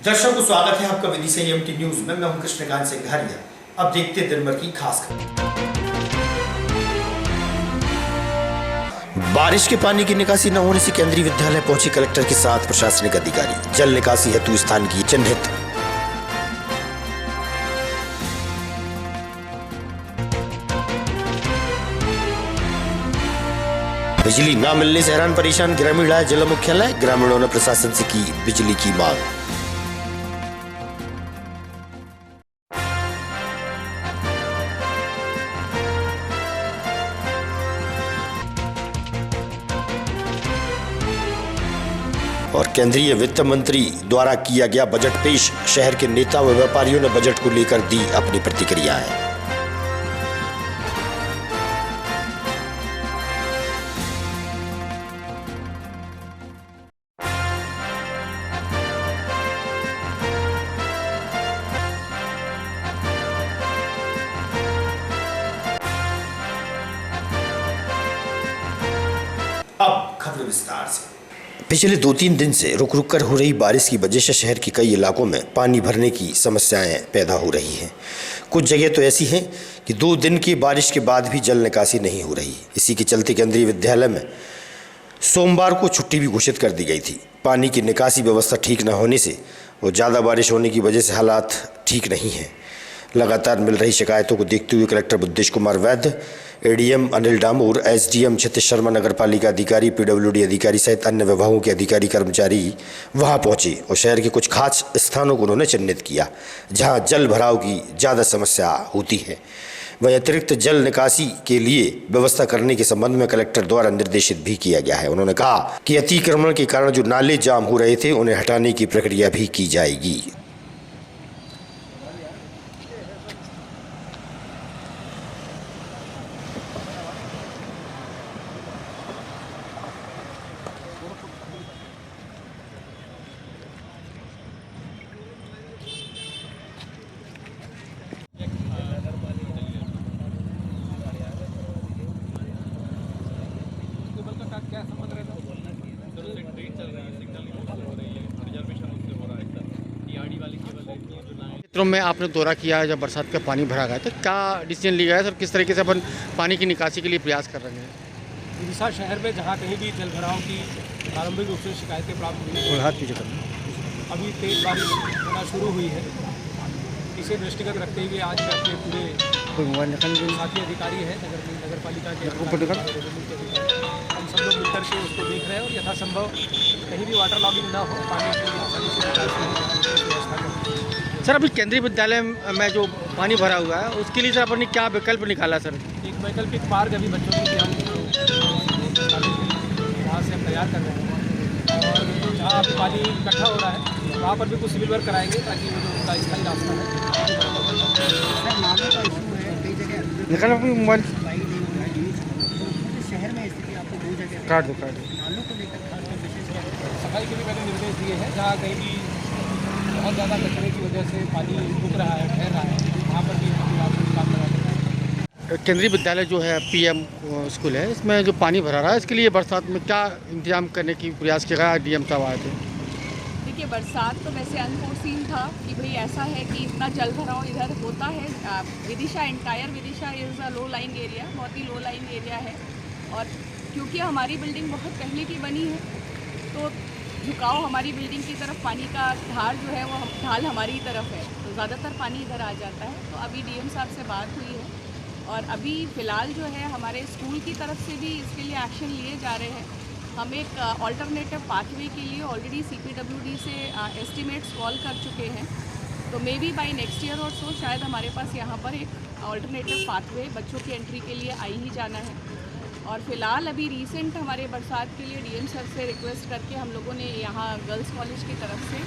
दर्शकों स्वागत है आपका विदिशा एमटी न्यूज में। मैं हूं कृष्णकांत सिंघारिया। अब देखते हैं दिन भर की खास खबर। बारिश के पानी की निकासी न होने से केंद्रीय विद्यालय पहुंचे कलेक्टर के साथ प्रशासनिक अधिकारी। जल निकासी हेतु स्थान की चिन्हित। बिजली न मिलने से हैरान परेशान ग्रामीण आए जिला मुख्यालय। ग्रामीणों ने प्रशासन से की बिजली की मांग। और केंद्रीय वित्त मंत्री द्वारा किया गया बजट पेश। शहर के नेता व व्यापारियों ने बजट को लेकर दी अपनी प्रतिक्रियाएं। अब खबर विस्तार से। पिछले 2-3 दिन से रुक रुक कर हो रही बारिश की वजह से शहर के कई इलाकों में पानी भरने की समस्याएं पैदा हो रही हैं। कुछ जगह तो ऐसी हैं कि 2 दिन की बारिश के बाद भी जल निकासी नहीं हो रही। इसी के चलते केंद्रीय विद्यालय में सोमवार को छुट्टी भी घोषित कर दी गई थी। पानी की निकासी व्यवस्था ठीक न होने से और ज़्यादा बारिश होने की वजह से हालात ठीक नहीं हैं। लगातार मिल रही शिकायतों को देखते हुए कलेक्टर बुद्धेश कुमार वैद्य, एडीएम अनिल डामोर, एसडीएम क्षितिज शर्मा, नगर पालिका अधिकारी, पीडब्ल्यूडी अधिकारी सहित अन्य विभागों के अधिकारी कर्मचारी वहां पहुंचे और शहर के कुछ खास स्थानों को उन्होंने चिन्हित किया जहां जल भराव की ज़्यादा समस्या होती है। वहीं अतिरिक्त जल निकासी के लिए व्यवस्था करने के संबंध में कलेक्टर द्वारा निर्देशित भी किया गया है। उन्होंने कहा कि अतिक्रमण के कारण जो नाले जाम हो रहे थे उन्हें हटाने की प्रक्रिया भी की जाएगी। क्या समझ रहे थे? ट्रेन चल रही है, सिग्नल हो रही है, रिजर्वेशन उससे हो रहा है, टीआरडी वाली केबल रहती है जो लाइन। क्षेत्रों में आपने दौरा किया है जब बरसात का पानी भरा गया तो क्या डिसीजन लिया है सर? किस तरीके से अपन पानी की निकासी के लिए प्रयास कर रहे हैं? विदिशा शहर में जहाँ कहीं भी जल भराव की प्रारंभिक रूप से शिकायतें प्राप्त हुई हैं, अभी तेज बारिश होना शुरू हुई है। इसे दृष्टिगत रखते हुए आज मैं अपने पूरे साथी अधिकारी है नगर पालिका के हम सब लोग मिलकर के उसको देख रहे हैं और यथासंभव कहीं भी वाटर लॉगिंग ना हो, पानी की आसानी से व्यवस्था करें। सर अभी केंद्रीय विद्यालय में जो पानी भरा हुआ है उसके लिए सर अपन ने क्या विकल्प निकाला सर? एक वैकल्पिक मार्ग अभी बच्चों के लिए हम वहाँ से हम तैयार कर रहे हैं और जहाँ अभी पानी इकट्ठा हो रहा है वहाँ पर भी कुछ सिविल वर्क कराएंगे ताकि वो जो उनका स्थायी रास्ता है। निकल मोबाइल शहर में स्थिति आपको 2 जगह काट दो नालों को लेकर सफाई के भी मैंने निर्देश दिए हैं। जहाँ कहीं भी बहुत ज़्यादा कचरे की वजह से पानी रुक रहा है, ठहर रहा है, वहाँ पर भी काम करा दें। केंद्रीय विद्यालय जो है पीएम स्कूल है, इसमें जो पानी भरा रहा है इसके लिए बरसात में क्या इंतजाम करने की प्रयास किया गया? डीएम साहब आए थे। देखिए बरसात तो वैसे अनफोर्सीन था कि भाई ऐसा है कि इतना जल भराव इधर होता है। Vidisha entire Vidisha is a low line area, बहुत ही लो लाइन एरिया है और क्योंकि हमारी बिल्डिंग बहुत पहले की बनी है तो झुकाव हमारी बिल्डिंग की तरफ पानी का धार जो है वो ढाल हमारी तरफ है तो ज़्यादातर पानी इधर आ जाता है। तो अभी डीएम साहब से बात हुई है और अभी फ़िलहाल जो है हमारे स्कूल की तरफ से भी इसके लिए एक्शन लिए जा रहे हैं। हम एक ऑल्टरनेटिव पाथवे के लिए ऑलरेडी सीपीडब्ल्यूडी से एस्टिमेट्स कॉल कर चुके हैं तो may be by next year और सो शायद हमारे पास यहाँ पर एक ऑल्टरनेटिव पाथवे बच्चों की एंट्री के लिए आ ही जाना है। और फिलहाल अभी रिसेंट हमारे बरसात के लिए डीएम सर से रिक्वेस्ट करके हम लोगों ने यहाँ गर्ल्स कॉलेज की तरफ से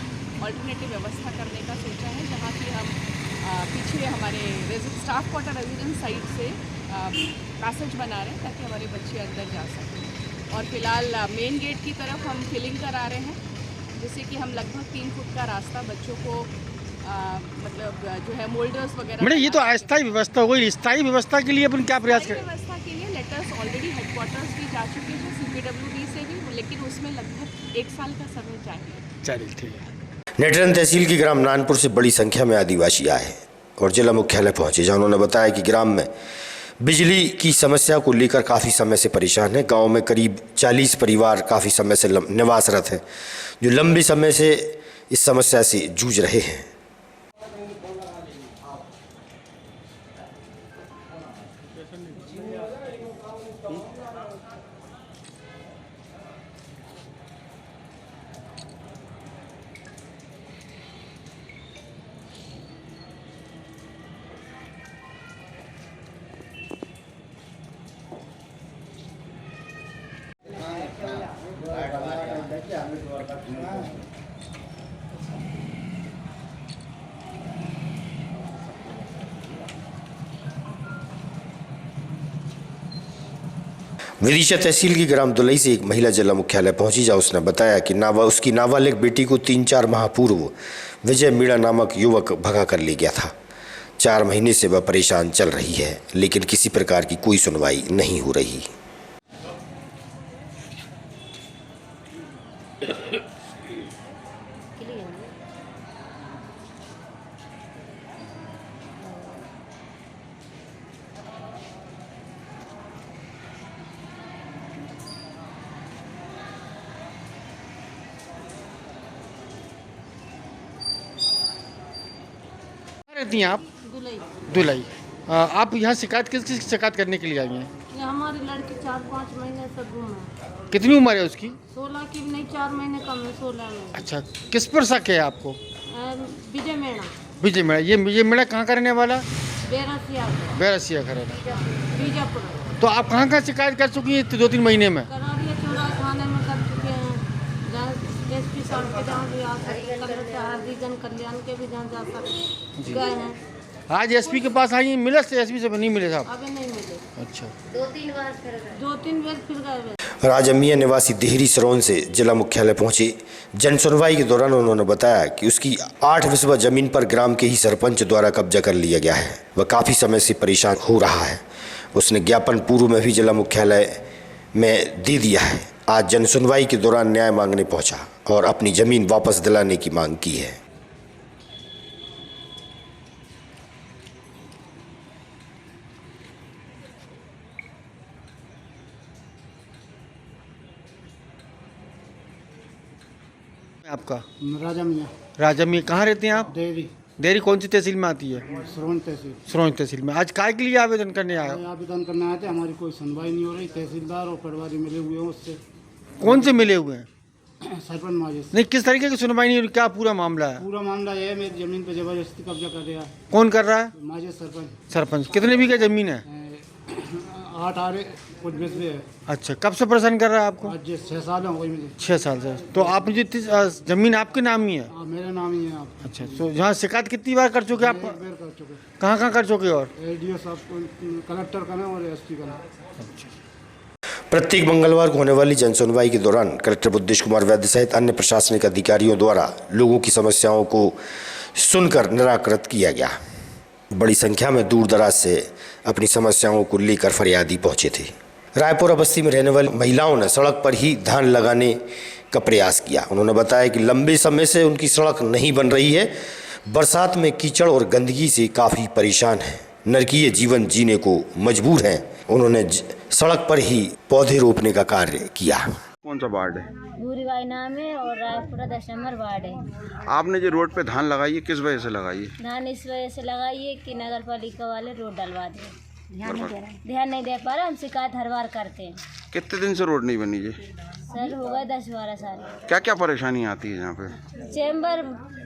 ऑल्टरनेटिव व्यवस्था करने का सोचा है जहाँ की हम पीछे हमारे स्टाफ क्वार्टर रेजिडेंस साइड से पैसेज बना रहे हैं ताकि हमारे बच्चे अंदर जा सकें। और फिलहाल मेन गेट की तरफ हम फिलिंग करा रहे हैं जिससे कि हम लगभग 3 फुट का रास्ता बच्चों को मतलब जो है मोल्डर्स वगैरह। मैडम ये तो अस्थायी व्यवस्था हो गई, स्थायी व्यवस्था के लिए अपन क्या प्रयास करें? व्यवस्था के लिए लेटर्स ऑलरेडी हेडक्वार्टर्स भी जा चुके हैं सीपीडब्ल्यूडी से भी, लेकिन उसमें लगभग 1 साल का समय चाहिए। चलिए ठीक है। नेटरन तहसील की ग्राम नानपुर से बड़ी संख्या में आदिवासी आए और जिला मुख्यालय पहुंचे, जहां उन्होंने बताया कि ग्राम में बिजली की समस्या को लेकर काफ़ी समय से परेशान है। गांव में करीब 40 परिवार काफ़ी समय से निवासरत हैं, जो लंबे समय से इस समस्या से जूझ रहे हैं। विदिशा तहसील की ग्राम दुलई से एक महिला जिला मुख्यालय पहुंची, जहां उसने बताया कि उसकी नाबालिग बेटी को 3-4 माह पूर्व विजय मीणा नामक युवक भगा कर ले गया था। 4 महीने से वह परेशान चल रही है, लेकिन किसी प्रकार की कोई सुनवाई नहीं हो रही। रहती हैं आप? दुलई। आप यहाँ शिकायत किस चीज़ की शिकायत करने के लिए आई हैं? ये हमारी लड़की 4-5 महीने से गुम है। कितनी उम्र है उसकी? 16 की भी नहीं, 4 महीने कम है, 16 में। अच्छा, किस पर शक है आपको? विजय मीणा। विजय मीणा, ये विजय मीणा कहाँ का रहने वाला? बेरसिया का रहना। बीजापुर। तो आप कहाँ शिकायत कर चुकी हैं 2-3 महीने में? करारिया चौरा थाने में कर चुके हैं, SP साहब के जहाँ भी आ सकते, कलेक्टर हरिजन कल्याण के भी जहाँ जा सकते गए हैं। आज SP के पास आई, मिले से SP से नहीं मिले साहब? अभी नहीं मिले। अच्छा, 2-3 बार फिर गए। राजमिया निवासी देहरी सरोन से जिला मुख्यालय पहुंचे। जन सुनवाई के दौरान उन्होंने बताया कि उसकी 8 विस्वा जमीन पर ग्राम के ही सरपंच द्वारा कब्जा कर लिया गया है। वह काफ़ी समय से परेशान हो रहा है। उसने ज्ञापन पूर्व में भी जिला मुख्यालय में दे दिया है। आज जन सुनवाई के दौरान न्याय मांगने पहुंचा और अपनी जमीन वापस दिलाने की मांग की है। आपका? राजा मियाँ कहाँ रहते हैं आप? देरी कौन सी तहसील में आती है? श्रोण तहसील में। आज काय के लिए आवेदन करने आए? आवेदन करने आए थे, हमारी कोई सुनवाई नहीं हो रही। तहसीलदार और पटवारी मिले हुए हैं उससे। कौन से मिले हुए हैं? सरपंच माजे से। नहीं, किस तरीके की सुनवाई नहीं हो रही? क्या पूरा मामला है? पूरा मामला ये है, मेरी जमीन पे जबरदस्ती कब्जा कर रहा है। कौन कर रहा है? माजे सरपंच। कितने बीघे जमीन है? 8 आरे कुछ बिस्बे है। अच्छा, कब से परेशान कर रहा है आपको? आज 6 साल हो गए मुझे। 6 साल से। तो आप जितनी जमीन आपके नाम ही है? मेरे नाम ही है। आप? अच्छा, तो यहाँ शिकायत कितनी बार कर चुके आप? 1 बार कर चुके। कहाँ कर चुके? और ADO साहब को, कलेक्टर का ना, और SP का ना। प्रत्येक मंगलवार को होने वाली जन सुनवाई के दौरान कलेक्टर बुद्धेश कुमार वैद्य सहित अन्य प्रशासनिक अधिकारियों द्वारा लोगों की समस्याओं को सुनकर निराकृत किया गया। बड़ी संख्या में दूर दराज से अपनी समस्याओं को लेकर फरियादी पहुंचे थे। रायपुर बस्ती में रहने वाली महिलाओं ने सड़क पर ही धान लगाने का प्रयास किया। उन्होंने बताया कि लंबे समय से उनकी सड़क नहीं बन रही है। बरसात में कीचड़ और गंदगी से काफ़ी परेशान हैं, नरकीय जीवन जीने को मजबूर हैं। उन्होंने सड़क पर ही पौधे रोपने का कार्य किया। कौन सा वार्ड है? भूरीबाई नाम है और रायपुरा 10 नंबर वार्ड है। आपने जो रोड पे धान लगाई है, किस वजह से लगाई है? धान इस वजह से लगाई है कि नगर पालिका वाले रोड डलवा दे, ध्यान नहीं दे पा रहा। हम शिकायत हर बार करते हैं। कितने दिन से रोड नहीं बनी है? सर हो गए 10-12 साल। क्या क्या परेशानी आती है यहाँ पे? चैम्बर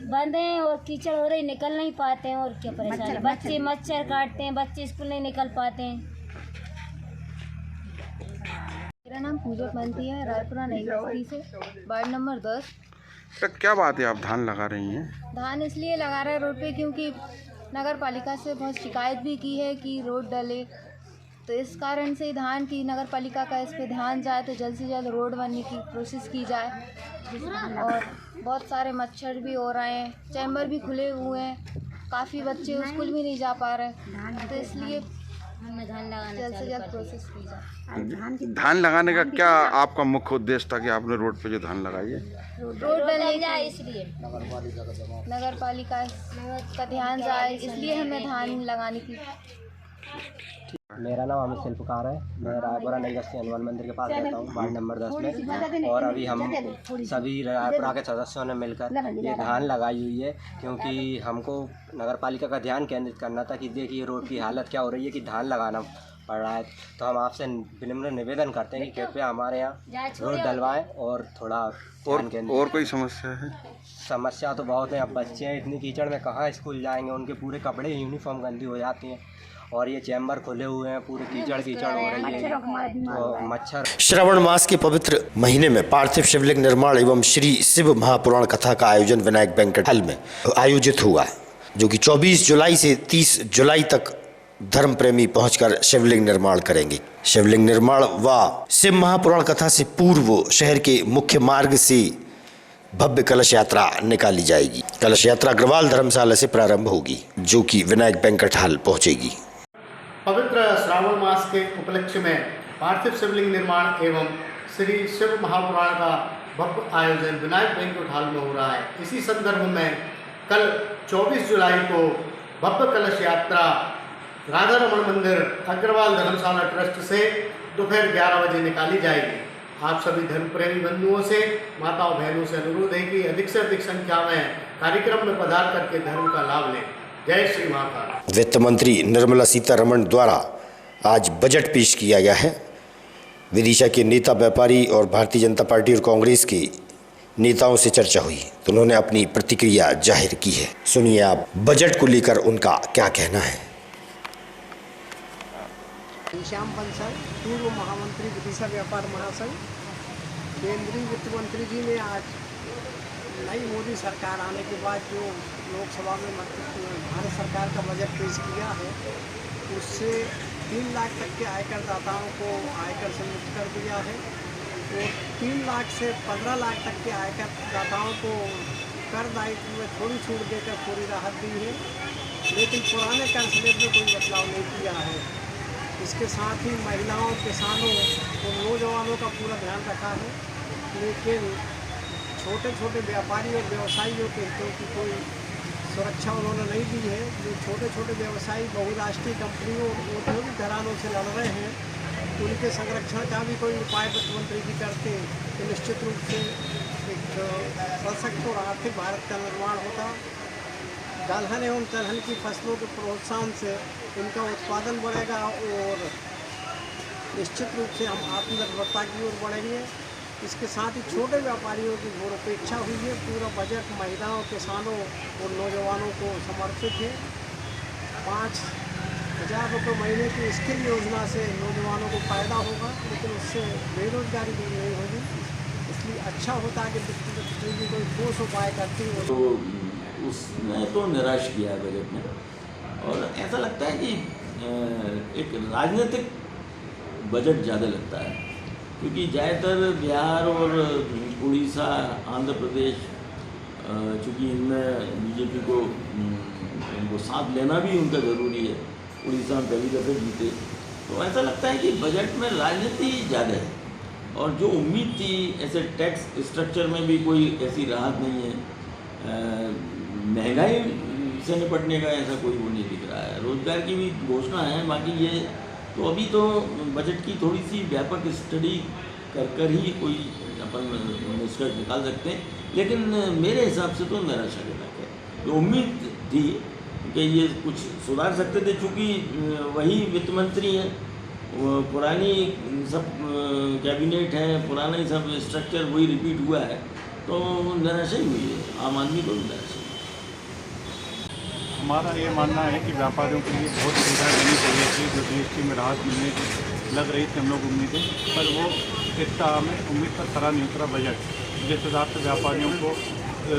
बंद है और कीचड़ हो रही, निकल नहीं पाते हैं। और क्या परेशानी, बच्चे मच्छर काटते हैं, बच्चे स्कूल नहीं निकल पाते हैं। मेरा नाम पूजा पंथी है, रायपुरा नई बस्ती से, वार्ड नंबर 10। क्या बात है, आप धान लगा रही हैं? धान इसलिए लगा रहे हैं रोड पे क्योंकि नगर पालिका से बहुत शिकायत भी की है कि रोड डले, तो इस कारण से धान की नगर पालिका का इस पे ध्यान जाए तो जल्द से जल्द रोड बनने की कोशिश की जाए। और बहुत सारे मच्छर भी हो रहे हैं, चैम्बर भी खुले हुए हैं, काफ़ी बच्चे स्कूल भी नहीं जा पा रहे, तो इसलिए हमें धान लगाना जल्द से चालू जल्द कर प्रोसेस की जाए। धान लगाने का क्या आपका मुख्य उद्देश्य था कि आपने रोड पे जो धान लगाई है? रोड डलने दिया इसलिए नगर पालिका का ध्यान जाए, इसलिए हमें धान लगाने की। मेरा नाम अमित शिल्पकार है। मैं रायपुरा नई बस्ती हनुमान मंदिर के पास रहता हूँ, वार्ड नंबर 10 में। और अभी हम सभी रायपुरा के सदस्यों ने मिलकर ये धान लगाई हुई है, क्योंकि हमको नगर पालिका का ध्यान केंद्रित करना था कि देखिए रोड की हालत क्या हो रही है कि धान लगाना पड़ रहा है। तो हम आपसे विनम्र निवेदन करते हैं कि कृपया हमारे यहाँ रोड डलवाएं और थोड़ा और कोई समस्या है? समस्या तो बहुत है। अब बच्चे हैं, इतनी कीचड़ में कहाँ स्कूल जाएंगे, उनके पूरे कपड़े यूनिफॉर्म गंदी हो जाती हैं। और ये चैम्बर खुले हुए हैं, पूरे कीचड़ हो रही है और मच्छर। श्रावण मास के पवित्र महीने में पार्थिव शिवलिंग निर्माण एवं श्री शिव महापुराण कथा का आयोजन विनायक बैंक्वेट हॉल में आयोजित हुआ, जो कि 24 जुलाई से 30 जुलाई तक धर्म प्रेमी पहुंचकर शिवलिंग निर्माण करेंगे। शिवलिंग निर्माण व शिव महापुराण कथा से पूर्व शहर के मुख्य मार्ग से भव्य कलश यात्रा निकाली जाएगी। कलश यात्रा अग्रवाल धर्मशाला से प्रारंभ होगी, जो कि विनायक बैंक्वेट हॉल पहुंचेगी। पवित्र श्रावण मास के उपलक्ष्य में पार्थिव शिवलिंग निर्माण एवं श्री शिव महापुराण का भव्य आयोजन विनायक बैंक्वेट हॉल में हो रहा है। इसी संदर्भ में कल 24 जुलाई को भव्य कलश यात्रा राधा रमण मंदिर अग्रवाल धर्मशाला ट्रस्ट से दोपहर 11 बजे निकाली जाएगी। आप सभी धर्म प्रेमी बंधुओं से, माताओं बहनों से अनुरोध है कि अधिक से अधिक संख्या में कार्यक्रम में पधार करके धर्म का लाभ लें। जय श्री महाकाल। वित्त मंत्री निर्मला सीतारमण द्वारा आज बजट पेश किया गया है। विदिशा के नेता, व्यापारी और भारतीय जनता पार्टी और कांग्रेस के नेताओं से चर्चा हुई, तो उन्होंने अपनी प्रतिक्रिया जाहिर की है। सुनिए आप बजट को लेकर उनका क्या कहना है। श्याम बंसल, पूर्व महामंत्री विदिशा व्यापार महासंघ। केंद्रीय वित्त मंत्री जी ने आज नई मोदी सरकार आने के बाद जो लोकसभा में भारत सरकार का बजट पेश किया है, उससे 3 लाख तक के आयकर दाताओं को आयकर से मुक्त कर दिया है और 3 लाख से 15 लाख तक के आयकर दाताओं को कर दायित्व में थोड़ी छूट देकर पूरी राहत दी है, लेकिन पुराने कर स्लैब में कोई बदलाव नहीं किया है। इसके साथ ही महिलाओं, किसानों और नौजवानों का पूरा ध्यान रखा है, लेकिन छोटे छोटे व्यापारी और व्यवसायियों के हितों की कोई सुरक्षा उन्होंने नहीं दी है। जो छोटे छोटे व्यवसायी बहुराष्ट्रीय कंपनियों और औद्योगिक घरानों से लड़ रहे हैं, उनके संरक्षण का भी कोई उपाय वित्त मंत्री जी करते तो निश्चित रूप से एक सशक्त और आर्थिक भारत का निर्माण होता। दलहन एवं तिलहन की फसलों के प्रोत्साहन से उनका उत्पादन बढ़ेगा और निश्चित रूप से हम आत्मनिर्भरता की ओर बढ़ेंगे। इसके साथ ही छोटे व्यापारियों की घोर उपेक्षा हुई है। पूरा बजट महिलाओं, किसानों और नौजवानों को समर्पित है। 5,000 रुपये महीने की स्किल योजना से नौजवानों को फ़ायदा होगा, लेकिन उससे बेरोजगारी दूर नहीं होगी। इसलिए अच्छा होता है कि वित्त मंत्री जी कोई ठोस उपाय करती हो। तो उसने तो निराश किया है बजट में, और ऐसा लगता है कि एक राजनीतिक बजट ज़्यादा लगता है, क्योंकि ज़्यादातर बिहार और उड़ीसा, आंध्र प्रदेश, चूँकि इनमें बीजेपी को इनको साथ लेना भी उनका ज़रूरी है। उड़ीसा में पहली दफ़े जीते, तो ऐसा लगता है कि बजट में राजनीति ज़्यादा है। और जो उम्मीद थी, ऐसे टैक्स स्ट्रक्चर में भी कोई ऐसी राहत नहीं है, महंगाई से निपटने का ऐसा कोई वो नहीं दिख रहा है, रोजगार की भी घोषणा है। बाकी ये तो अभी तो बजट की थोड़ी सी व्यापक स्टडी कर ही कोई अपन निष्कर्ष निकाल सकते हैं, लेकिन मेरे हिसाब से तो निराशाजनक है। जो उम्मीद थी कि ये कुछ सुधार सकते थे, चूँकि वही वित्त मंत्री हैं, पुरानी सब कैबिनेट है, पुराना ही सब स्ट्रक्चर वही रिपीट हुआ है, तो निराशा ही हुई है, आम आदमी को भी निराशा। हमारा ये मानना है कि व्यापारियों के लिए बहुत सुविधाएँ देनी चाहिए थी, जो जीएसटी में राहत मिलने लग रही थी हम लोग उम्मीदें, पर वो इतना हमें उम्मीद पर खरा नहीं उतरा बजट। जिस हिसाब से व्यापारियों को,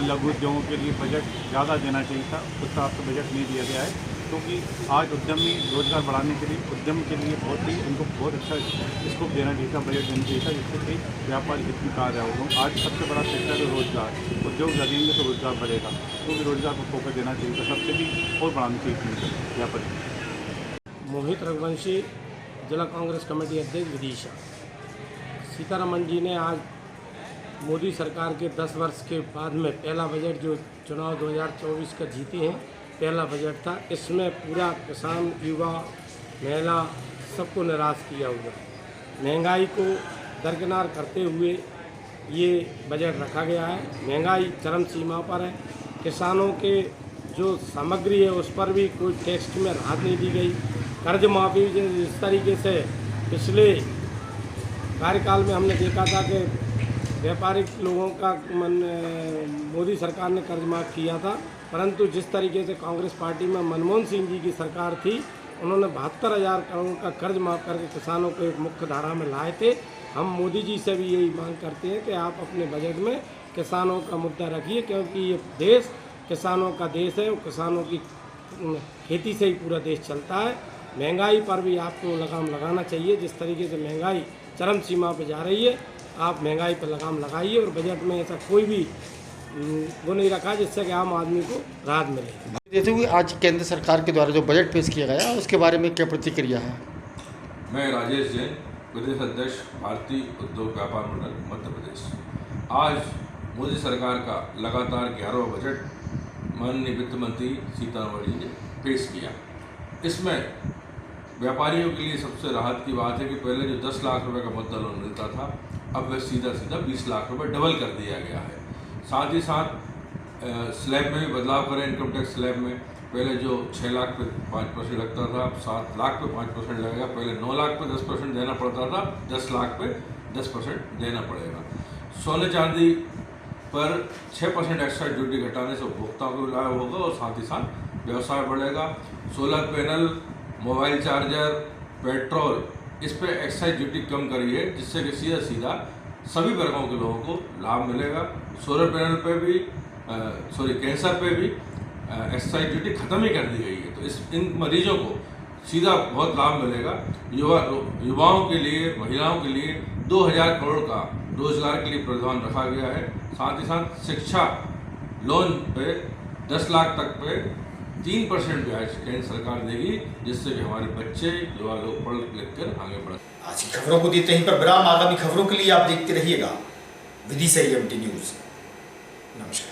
लघु उद्योगों के लिए बजट ज़्यादा देना चाहिए था, उस हिसाब से बजट नहीं दिया गया है। क्योंकि आज उद्यमी रोजगार बढ़ाने के लिए, उद्यम के लिए बहुत ही उनको बहुत अच्छा स्कोप देना चाहिए था, बजट देना चाहिए था, जिससे कि व्यापारी हित में कार्य होगा। आज सबसे बड़ा सेक्टर है रोजगार। उद्योग लगेंगे तो रोजगार बढ़ेगा, तो भी रोजगार को फोकस देना चाहिए था, सब्सिडी और बढ़ानी चाहिए थी व्यापारी। मोहित रघुवंशी, जिला कांग्रेस कमेटी अध्यक्ष विदिशा। सीतारमण जी ने आज मोदी सरकार के 10 वर्ष के बाद में पहला बजट जो चुनाव 2024 का जीते हैं, पहला बजट था। इसमें पूरा किसान, युवा, महिला सबको निराश किया हुआ है। महंगाई को दरकिनार करते हुए ये बजट रखा गया है। महंगाई चरम सीमा पर है। किसानों के जो सामग्री है उस पर भी कोई टैक्स में राहत नहीं दी गई। कर्ज माफ़ी जिस तरीके से पिछले कार्यकाल में हमने देखा था कि व्यापारिक लोगों का मोदी सरकार ने कर्ज माफ़ किया था, परंतु जिस तरीके से कांग्रेस पार्टी में मनमोहन सिंह जी की सरकार थी, उन्होंने 72,000 करोड़ का कर्ज माफ़ करके किसानों को एक मुख्य धारा में लाए थे। हम मोदी जी से भी यही मांग करते हैं कि आप अपने बजट में किसानों का मुद्दा रखिए, क्योंकि ये देश किसानों का देश है और किसानों की खेती से ही पूरा देश चलता है। महंगाई पर भी आपको लगाम लगाना चाहिए। जिस तरीके से महंगाई चरम सीमा पर जा रही है, आप महंगाई पर लगाम लगाइए और बजट में ऐसा कोई भी वो नहीं रखा जिससे कि आम आदमी को राहत मिले। जैसे हुए आज केंद्र सरकार के द्वारा जो बजट पेश किया गया उसके बारे में क्या प्रतिक्रिया है? मैं राजेश जैन, प्रदेश अध्यक्ष भारतीय उद्योग व्यापार मंडल मध्य प्रदेश। आज मोदी सरकार का लगातार 11वां बजट माननीय वित्त मंत्री सीतारमण जी ने पेश किया। इसमें व्यापारियों के लिए सबसे राहत की बात है कि पहले जो 10 लाख रुपए का मुद्दा लोन मिलता था, अब वह सीधा 20 लाख रुपए डबल कर दिया गया है। साथ ही साथ स्लैब में भी बदलाव करें। इनकम टैक्स स्लैब में पहले जो 6 लाख पे 5% लगता था, अब 7 लाख पे 5% लगेगा। पहले 9 लाख पे 10% देना पड़ता था, 10 लाख पे 10% देना पड़ेगा। सोने चांदी पर 6% एक्स्ट्रा ड्यूटी घटाने से उपभोक्ताओं को लाभ होगा और साथ ही साथ व्यवसाय बढ़ेगा। Solar panel, mobile charger, petrol, इस पर एक्साइज ड्यूटी कम करी है, जिससे कि सीधा सभी वर्गों के लोगों को लाभ मिलेगा। सोलर पैनल पे भी कैंसर पे भी एक्साइज ड्यूटी खत्म ही कर दी गई है, तो इन मरीजों को सीधा बहुत लाभ मिलेगा। युवाओं के लिए, महिलाओं के लिए 2000 करोड़ का रोजगार के लिए प्रावधान रखा गया है। साथ ही साथ शिक्षा लोन पे 10 लाख तक पे 3% ब्याज केंद्र सरकार देगी, जिससे कि हमारे बच्चे, युवा लोग पढ़ लिख कर आगे बढ़े। आज की खबरों को देते हैं पर विराम। आगामी खबरों के लिए आप देखते रहिएगा विदिशा EMT न्यूज़। नमस्कार।